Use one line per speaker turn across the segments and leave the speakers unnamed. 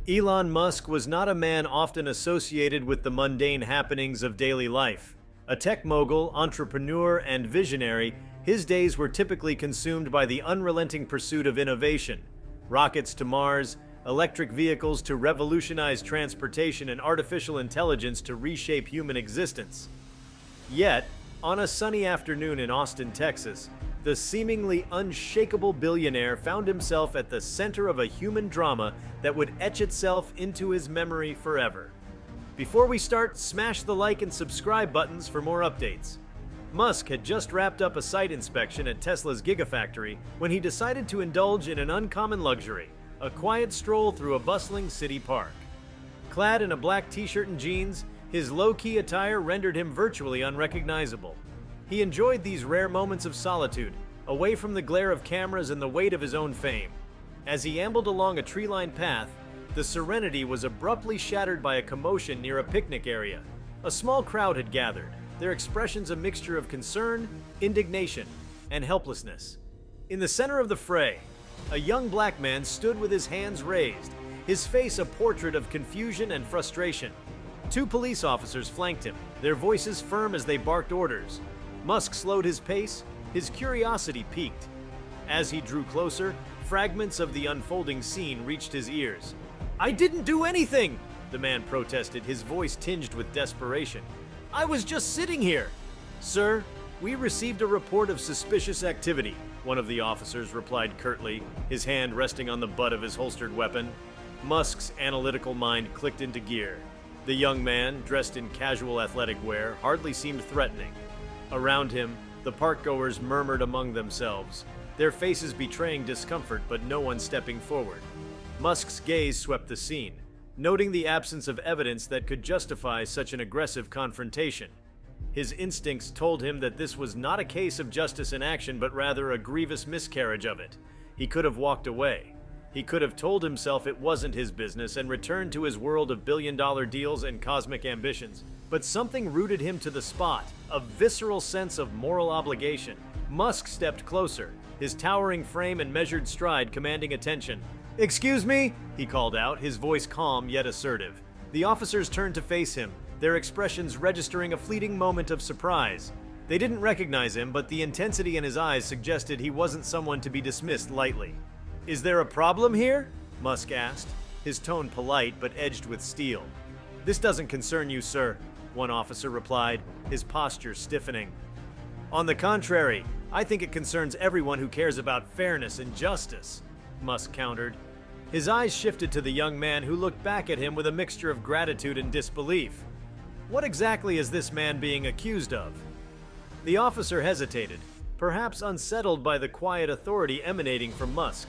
Elon Musk was not a man often associated with the mundane happenings of daily life. A tech mogul, entrepreneur, and visionary, his days were typically consumed by the unrelenting pursuit of innovation. Rockets to Mars, electric vehicles to revolutionize transportation, and artificial intelligence to reshape human existence. Yet, on a sunny afternoon in Austin, Texas, the seemingly unshakable billionaire found himself at the center of a human drama that would etch itself into his memory forever. Before we start, smash the like and subscribe buttons for more updates. Musk had just wrapped up a site inspection at Tesla's Gigafactory when he decided to indulge in an uncommon luxury, a quiet stroll through a bustling city park. Clad in a black t-shirt and jeans, his low-key attire rendered him virtually unrecognizable. He enjoyed these rare moments of solitude, away from the glare of cameras and the weight of his own fame. As he ambled along a tree-lined path, the serenity was abruptly shattered by a commotion near a picnic area. A small crowd had gathered, their expressions a mixture of concern, indignation, and helplessness. In the center of the fray, a young black man stood with his hands raised, his face a portrait of confusion and frustration. Two police officers flanked him, their voices firm as they barked orders. Musk slowed his pace, his curiosity piqued. As he drew closer, fragments of the unfolding scene reached his ears. "I didn't do anything!" the man protested, his voice tinged with desperation. "I was just sitting here!" "Sir, we received a report of suspicious activity," one of the officers replied curtly, his hand resting on the butt of his holstered weapon. Musk's analytical mind clicked into gear. The young man, dressed in casual athletic wear, hardly seemed threatening. Around him, the parkgoers murmured among themselves, their faces betraying discomfort but no one stepping forward. Musk's gaze swept the scene, noting the absence of evidence that could justify such an aggressive confrontation. His instincts told him that this was not a case of justice in action but rather a grievous miscarriage of it. He could have walked away. He could have told himself it wasn't his business and returned to his world of billion-dollar deals and cosmic ambitions. But something rooted him to the spot, a visceral sense of moral obligation. Musk stepped closer, his towering frame and measured stride commanding attention. "Excuse me?" he called out, his voice calm yet assertive. The officers turned to face him, their expressions registering a fleeting moment of surprise. They didn't recognize him, but the intensity in his eyes suggested he wasn't someone to be dismissed lightly. "Is there a problem here?" Musk asked, his tone polite but edged with steel. "This doesn't concern you, sir," one officer replied, his posture stiffening. "On the contrary, I think it concerns everyone who cares about fairness and justice," Musk countered. His eyes shifted to the young man who looked back at him with a mixture of gratitude and disbelief. What exactly is this man being accused of? The officer hesitated, perhaps unsettled by the quiet authority emanating from Musk.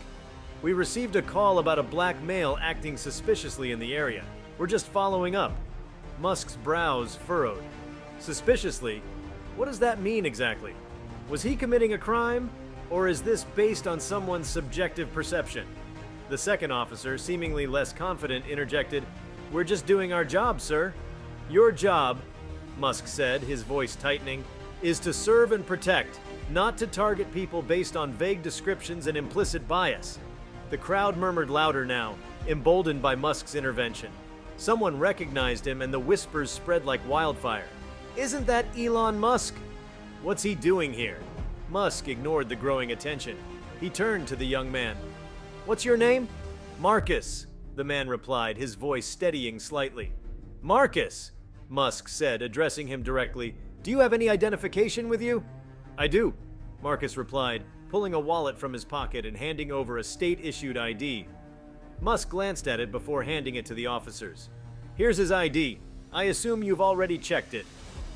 "We received a call about a black male acting suspiciously in the area. We're just following up." Musk's brows furrowed. "Suspiciously? What does that mean exactly? Was he committing a crime? Or is this based on someone's subjective perception?" The second officer, seemingly less confident, interjected, "We're just doing our job, sir." "Your job," Musk said, his voice tightening, "is to serve and protect, not to target people based on vague descriptions and implicit bias." The crowd murmured louder now, emboldened by Musk's intervention. Someone recognized him and the whispers spread like wildfire. "Isn't that Elon Musk?" "What's he doing here?" Musk ignored the growing attention. He turned to the young man. "What's your name?" "Marcus," the man replied, his voice steadying slightly. "Marcus," Musk said, addressing him directly, "do you have any identification with you?" "I do," Marcus replied, pulling a wallet from his pocket and handing over a state-issued ID. Musk glanced at it before handing it to the officers. "Here's his ID. I assume you've already checked it.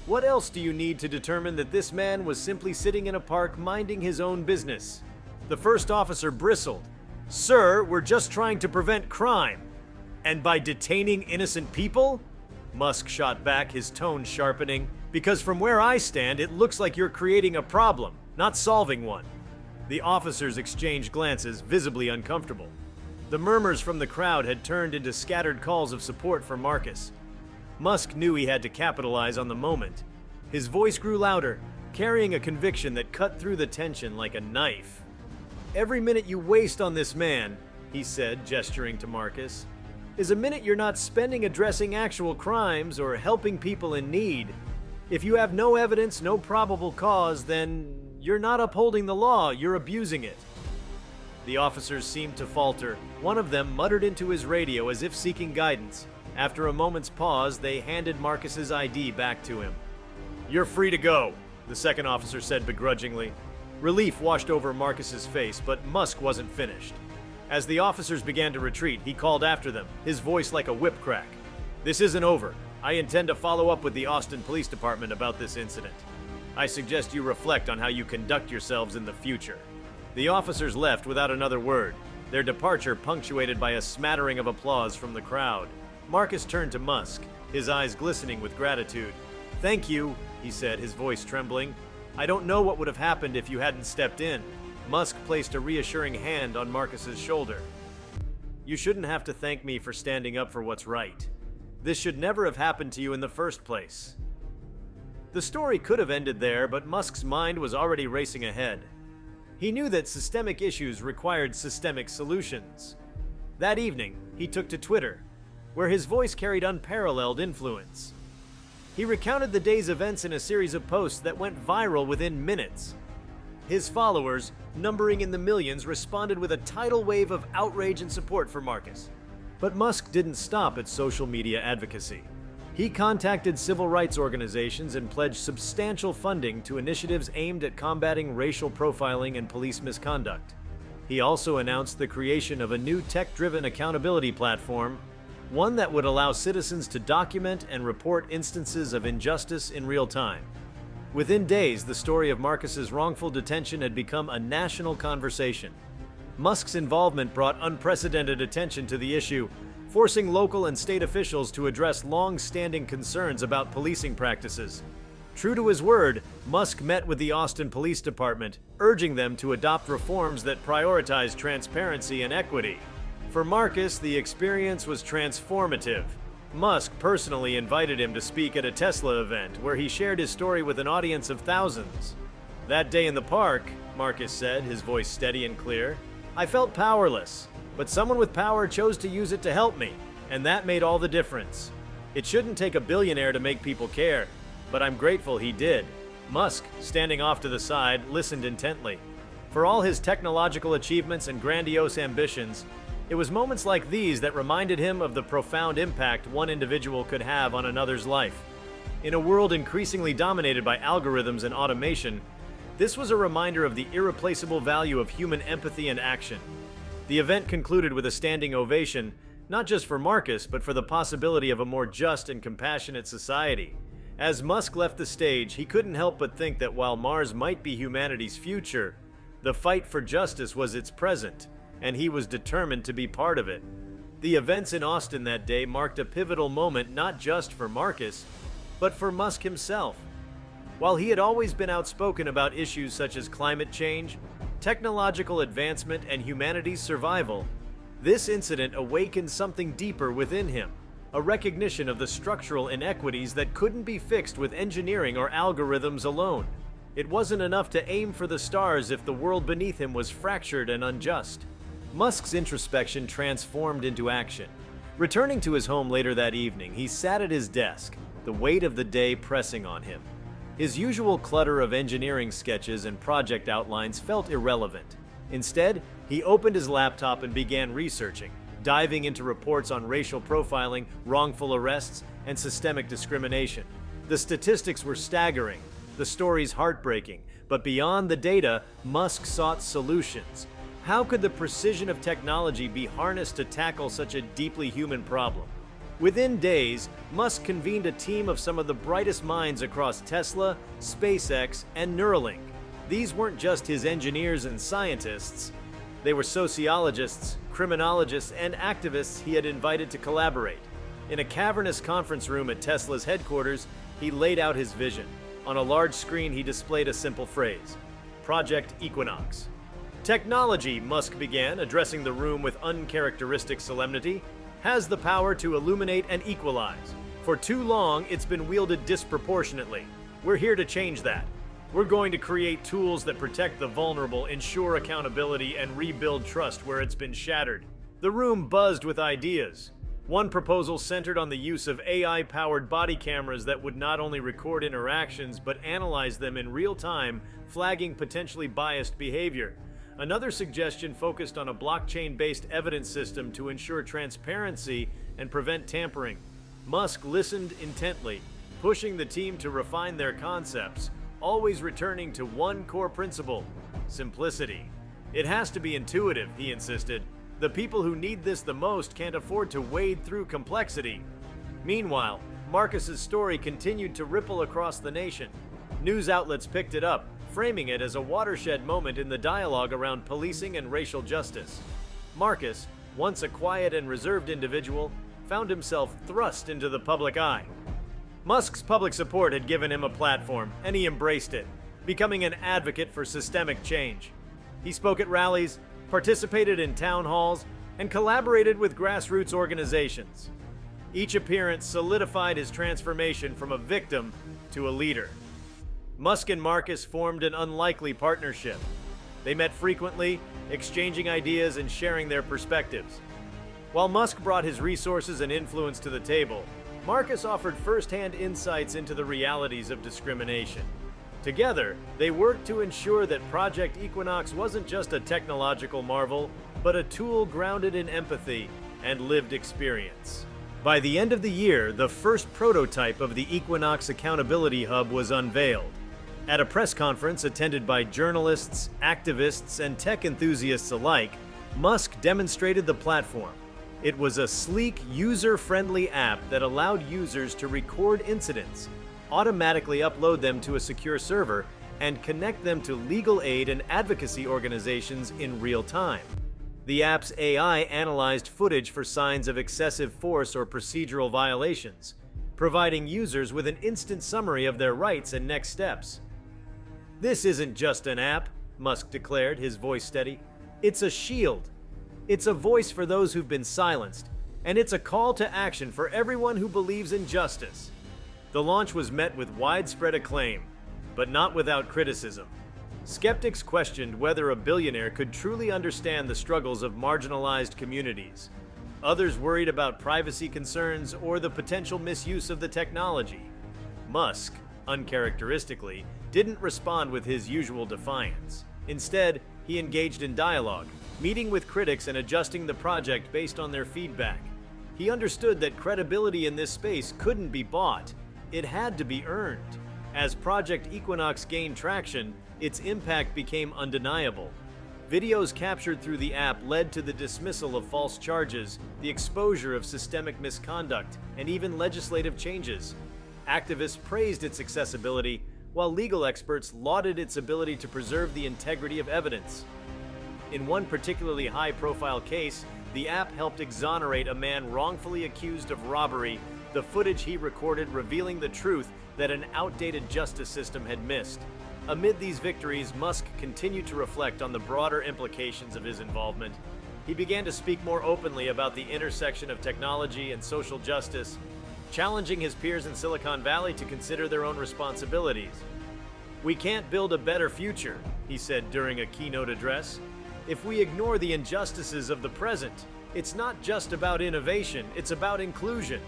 What else do you need to determine that this man was simply sitting in a park minding his own business?" The first officer bristled. "Sir, we're just trying to prevent crime. And by detaining innocent people?" Musk shot back, his tone sharpening. "Because from where I stand, it looks like you're creating a problem, not solving one." The officers exchanged glances, visibly uncomfortable. The murmurs from the crowd had turned into scattered calls of support for Marcus. Musk knew he had to capitalize on the moment. His voice grew louder, carrying a conviction that cut through the tension like a knife. "Every minute you waste on this man," he said, gesturing to Marcus, is a minute you're not spending addressing actual crimes or helping people in need. If you have no evidence, no probable cause, then you're not upholding the law, you're abusing it. The officers seemed to falter. One of them muttered into his radio as if seeking guidance. After a moment's pause, they handed Marcus's ID back to him. "You're free to go," the second officer said begrudgingly. Relief washed over Marcus's face, but Musk wasn't finished. As the officers began to retreat, he called after them, his voice like a whip crack. "This isn't over. I intend to follow up with the Austin Police Department about this incident. I suggest you reflect on how you conduct yourselves in the future." The officers left without another word, their departure punctuated by a smattering of applause from the crowd. Marcus turned to Musk, his eyes glistening with gratitude. "Thank you," he said, his voice trembling. "I don't know what would have happened if you hadn't stepped in." Musk placed a reassuring hand on Marcus's shoulder. "You shouldn't have to thank me for standing up for what's right. This should never have happened to you in the first place." The story could have ended there, but Musk's mind was already racing ahead. He knew that systemic issues required systemic solutions. That evening, he took to Twitter, where his voice carried unparalleled influence. He recounted the day's events in a series of posts that went viral within minutes. His followers, numbering in the millions, responded with a tidal wave of outrage and support for Marcus. But Musk didn't stop at social media advocacy. He contacted civil rights organizations and pledged substantial funding to initiatives aimed at combating racial profiling and police misconduct. He also announced the creation of a new tech-driven accountability platform, one that would allow citizens to document and report instances of injustice in real time. Within days, the story of Marcus's wrongful detention had become a national conversation. Musk's involvement brought unprecedented attention to the issue, forcing local and state officials to address long-standing concerns about policing practices. True to his word, Musk met with the Austin Police Department, urging them to adopt reforms that prioritize transparency and equity. For Marcus, the experience was transformative. Musk personally invited him to speak at a Tesla event, where he shared his story with an audience of thousands. "That day in the park," Marcus said, his voice steady and clear, "I felt powerless. But someone with power chose to use it to help me, and that made all the difference. It shouldn't take a billionaire to make people care, but I'm grateful he did." Musk, standing off to the side, listened intently. For all his technological achievements and grandiose ambitions, it was moments like these that reminded him of the profound impact one individual could have on another's life. In a world increasingly dominated by algorithms and automation, this was a reminder of the irreplaceable value of human empathy and action. The event concluded with a standing ovation, not just for Marcus, but for the possibility of a more just and compassionate society. As Musk left the stage, he couldn't help but think that while Mars might be humanity's future, the fight for justice was its present, and he was determined to be part of it. The events in Austin that day marked a pivotal moment not just for Marcus, but for Musk himself. While he had always been outspoken about issues such as climate change, technological advancement, and humanity's survival, this incident awakened something deeper within him, a recognition of the structural inequities that couldn't be fixed with engineering or algorithms alone. It wasn't enough to aim for the stars if the world beneath him was fractured and unjust. Musk's introspection transformed into action. Returning to his home later that evening, he sat at his desk, the weight of the day pressing on him. His usual clutter of engineering sketches and project outlines felt irrelevant. Instead, he opened his laptop and began researching, diving into reports on racial profiling, wrongful arrests, and systemic discrimination. The statistics were staggering, the stories heartbreaking, but beyond the data, Musk sought solutions. How could the precision of technology be harnessed to tackle such a deeply human problem? Within days, Musk convened a team of some of the brightest minds across Tesla, SpaceX, and Neuralink. These weren't just his engineers and scientists. They were sociologists, criminologists, and activists he had invited to collaborate. In a cavernous conference room at Tesla's headquarters, he laid out his vision. On a large screen, he displayed a simple phrase: Project Equinox. "Technology," Musk began, addressing the room with uncharacteristic solemnity, "has the power to illuminate and equalize. For too long, it's been wielded disproportionately. We're here to change that. We're going to create tools that protect the vulnerable, ensure accountability, and rebuild trust where it's been shattered." The room buzzed with ideas. One proposal centered on the use of AI-powered body cameras that would not only record interactions but analyze them in real time, flagging potentially biased behavior. Another suggestion focused on a blockchain-based evidence system to ensure transparency and prevent tampering. Musk listened intently, pushing the team to refine their concepts, always returning to one core principle: simplicity. It has to be intuitive, he insisted. The people who need this the most can't afford to wade through complexity. Meanwhile, Marcus's story continued to ripple across the nation. News outlets picked it up, framing it as a watershed moment in the dialogue around policing and racial justice. Marcus, once a quiet and reserved individual, found himself thrust into the public eye. Musk's public support had given him a platform, and he embraced it, becoming an advocate for systemic change. He spoke at rallies, participated in town halls, and collaborated with grassroots organizations. Each appearance solidified his transformation from a victim to a leader. Musk and Marcus formed an unlikely partnership. They met frequently, exchanging ideas and sharing their perspectives. While Musk brought his resources and influence to the table, Marcus offered first-hand insights into the realities of discrimination. Together, they worked to ensure that Project Equinox wasn't just a technological marvel, but a tool grounded in empathy and lived experience. By the end of the year, the first prototype of the Equinox Accountability Hub was unveiled. At a press conference attended by journalists, activists, and tech enthusiasts alike, Musk demonstrated the platform. It was a sleek, user-friendly app that allowed users to record incidents, automatically upload them to a secure server, and connect them to legal aid and advocacy organizations in real time. The app's AI analyzed footage for signs of excessive force or procedural violations, providing users with an instant summary of their rights and next steps. "This isn't just an app," Musk declared, his voice steady. "It's a shield. It's a voice for those who've been silenced, and it's a call to action for everyone who believes in justice." The launch was met with widespread acclaim, but not without criticism. Skeptics questioned whether a billionaire could truly understand the struggles of marginalized communities. Others worried about privacy concerns or the potential misuse of the technology. Musk, uncharacteristically, didn't respond with his usual defiance. Instead, he engaged in dialogue, meeting with critics and adjusting the project based on their feedback. He understood that credibility in this space couldn't be bought. It had to be earned. As Project Equinox gained traction, its impact became undeniable. Videos captured through the app led to the dismissal of false charges, the exposure of systemic misconduct, and even legislative changes. Activists praised its accessibility, while legal experts lauded its ability to preserve the integrity of evidence. In one particularly high-profile case, the app helped exonerate a man wrongfully accused of robbery, the footage he recorded revealing the truth that an outdated justice system had missed. Amid these victories, Musk continued to reflect on the broader implications of his involvement. He began to speak more openly about the intersection of technology and social justice, challenging his peers in Silicon Valley to consider their own responsibilities. "We can't build a better future," he said during a keynote address, "if we ignore the injustices of the present. It's not just about innovation, it's about inclusion."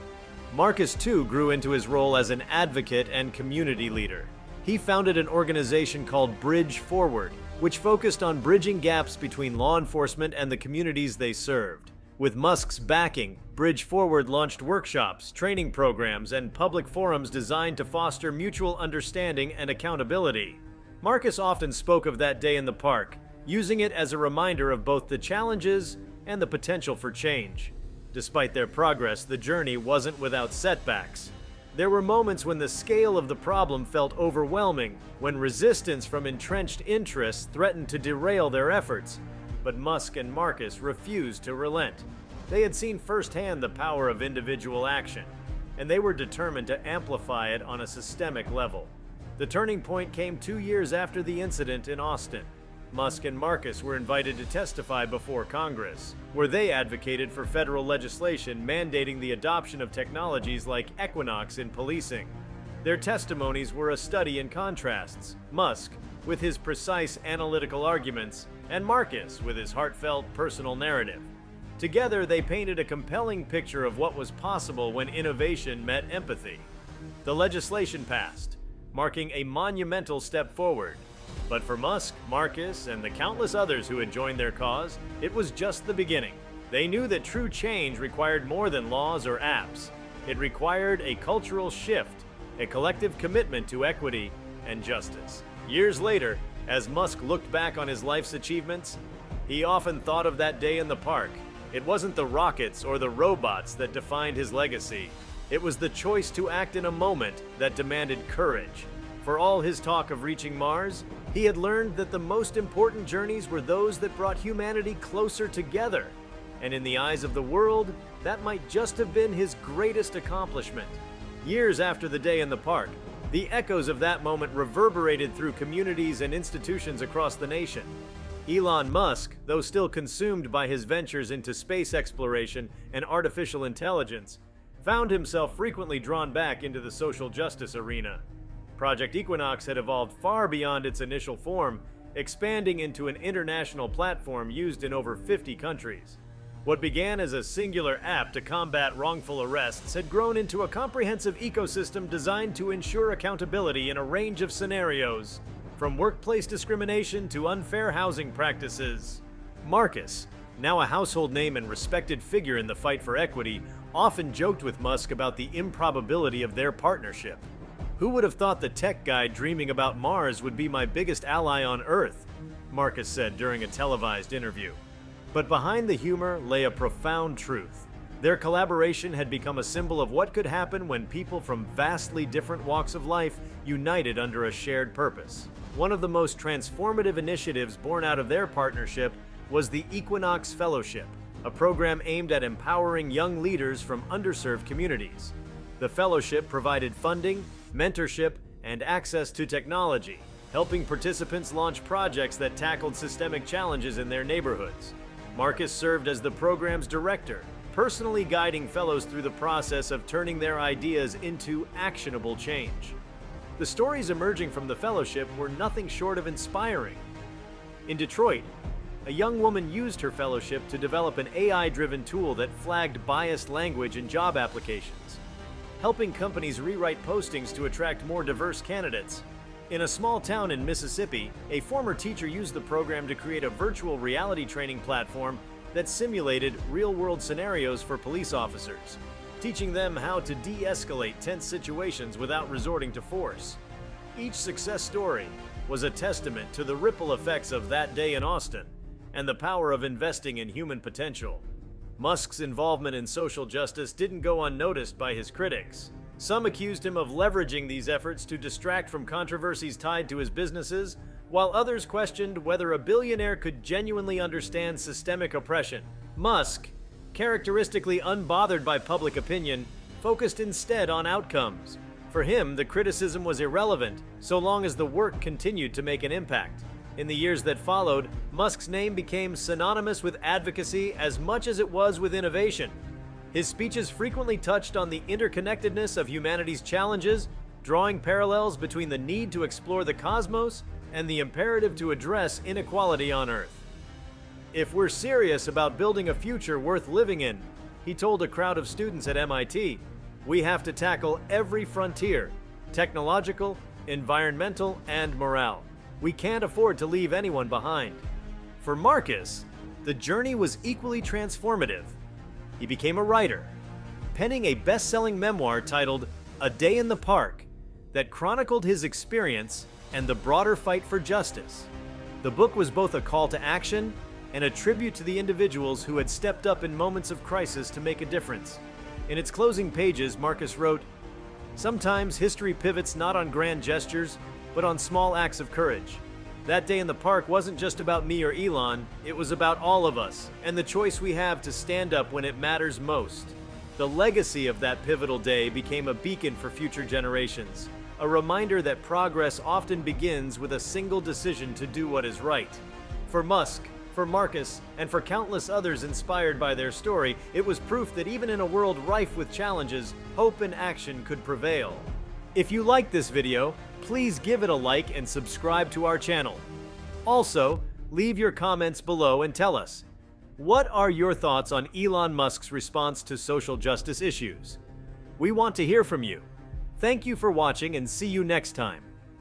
Marcus, too, grew into his role as an advocate and community leader. He founded an organization called Bridge Forward, which focused on bridging gaps between law enforcement and the communities they served. With Musk's backing, Bridge Forward launched workshops, training programs, and public forums designed to foster mutual understanding and accountability. Marcus often spoke of that day in the park, using it as a reminder of both the challenges and the potential for change. Despite their progress, the journey wasn't without setbacks. There were moments when the scale of the problem felt overwhelming, when resistance from entrenched interests threatened to derail their efforts. But Musk and Marcus refused to relent. They had seen firsthand the power of individual action, and they were determined to amplify it on a systemic level. The turning point came 2 years after the incident in Austin. Musk and Marcus were invited to testify before Congress, where they advocated for federal legislation mandating the adoption of technologies like Equinox in policing. Their testimonies were a study in contrasts: Musk, with his precise analytical arguments, and Marcus, with his heartfelt personal narrative. Together, they painted a compelling picture of what was possible when innovation met empathy. The legislation passed, marking a monumental step forward. But for Musk, Marcus, and the countless others who had joined their cause, it was just the beginning. They knew that true change required more than laws or apps. It required a cultural shift, a collective commitment to equity and justice. Years later, as Musk looked back on his life's achievements, he often thought of that day in the park. It wasn't the rockets or the robots that defined his legacy. It was the choice to act in a moment that demanded courage. For all his talk of reaching Mars, he had learned that the most important journeys were those that brought humanity closer together. And in the eyes of the world, that might just have been his greatest accomplishment. Years after the day in the park, the echoes of that moment reverberated through communities and institutions across the nation. Elon Musk, though still consumed by his ventures into space exploration and artificial intelligence, found himself frequently drawn back into the social justice arena. Project Equinox had evolved far beyond its initial form, expanding into an international platform used in over 50 countries. What began as a singular app to combat wrongful arrests had grown into a comprehensive ecosystem designed to ensure accountability in a range of scenarios, from workplace discrimination to unfair housing practices. Marcus, now a household name and respected figure in the fight for equity, often joked with Musk about the improbability of their partnership. "Who would have thought the tech guy dreaming about Mars would be my biggest ally on Earth?" Marcus said during a televised interview. But behind the humor lay a profound truth. Their collaboration had become a symbol of what could happen when people from vastly different walks of life united under a shared purpose. One of the most transformative initiatives born out of their partnership was the Equinox Fellowship, a program aimed at empowering young leaders from underserved communities. The fellowship provided funding, mentorship, and access to technology, helping participants launch projects that tackled systemic challenges in their neighborhoods. Marcus served as the program's director, personally guiding fellows through the process of turning their ideas into actionable change. The stories emerging from the fellowship were nothing short of inspiring. In Detroit, a young woman used her fellowship to develop an AI-driven tool that flagged biased language in job applications, helping companies rewrite postings to attract more diverse candidates. In a small town in Mississippi, a former teacher used the program to create a virtual reality training platform that simulated real-world scenarios for police officers, teaching them how to de-escalate tense situations without resorting to force. Each success story was a testament to the ripple effects of that day in Austin and the power of investing in human potential. Musk's involvement in social justice didn't go unnoticed by his critics. Some accused him of leveraging these efforts to distract from controversies tied to his businesses, while others questioned whether a billionaire could genuinely understand systemic oppression. Musk, characteristically unbothered by public opinion, focused instead on outcomes. For him, the criticism was irrelevant, so long as the work continued to make an impact. In the years that followed, Musk's name became synonymous with advocacy as much as it was with innovation. His speeches frequently touched on the interconnectedness of humanity's challenges, drawing parallels between the need to explore the cosmos and the imperative to address inequality on Earth. "If we're serious about building a future worth living in," he told a crowd of students at MIT, "we have to tackle every frontier: technological, environmental, and morale. We can't afford to leave anyone behind." For Marcus, the journey was equally transformative. He became a writer, penning a best-selling memoir titled A Day in the Park that chronicled his experience and the broader fight for justice. The book was both a call to action and a tribute to the individuals who had stepped up in moments of crisis to make a difference. In its closing pages, Marcus wrote, "Sometimes history pivots not on grand gestures, but on small acts of courage. That day in the park wasn't just about me or Elon, it was about all of us, and the choice we have to stand up when it matters most." The legacy of that pivotal day became a beacon for future generations, a reminder that progress often begins with a single decision to do what is right. For Musk, for Marcus, and for countless others inspired by their story, it was proof that even in a world rife with challenges, hope and action could prevail. If you liked this video, please give it a like and subscribe to our channel. Also, leave your comments below and tell us, What are your thoughts on Elon Musk's response to social justice issues? We want to hear from you. Thank you for watching and see you next time.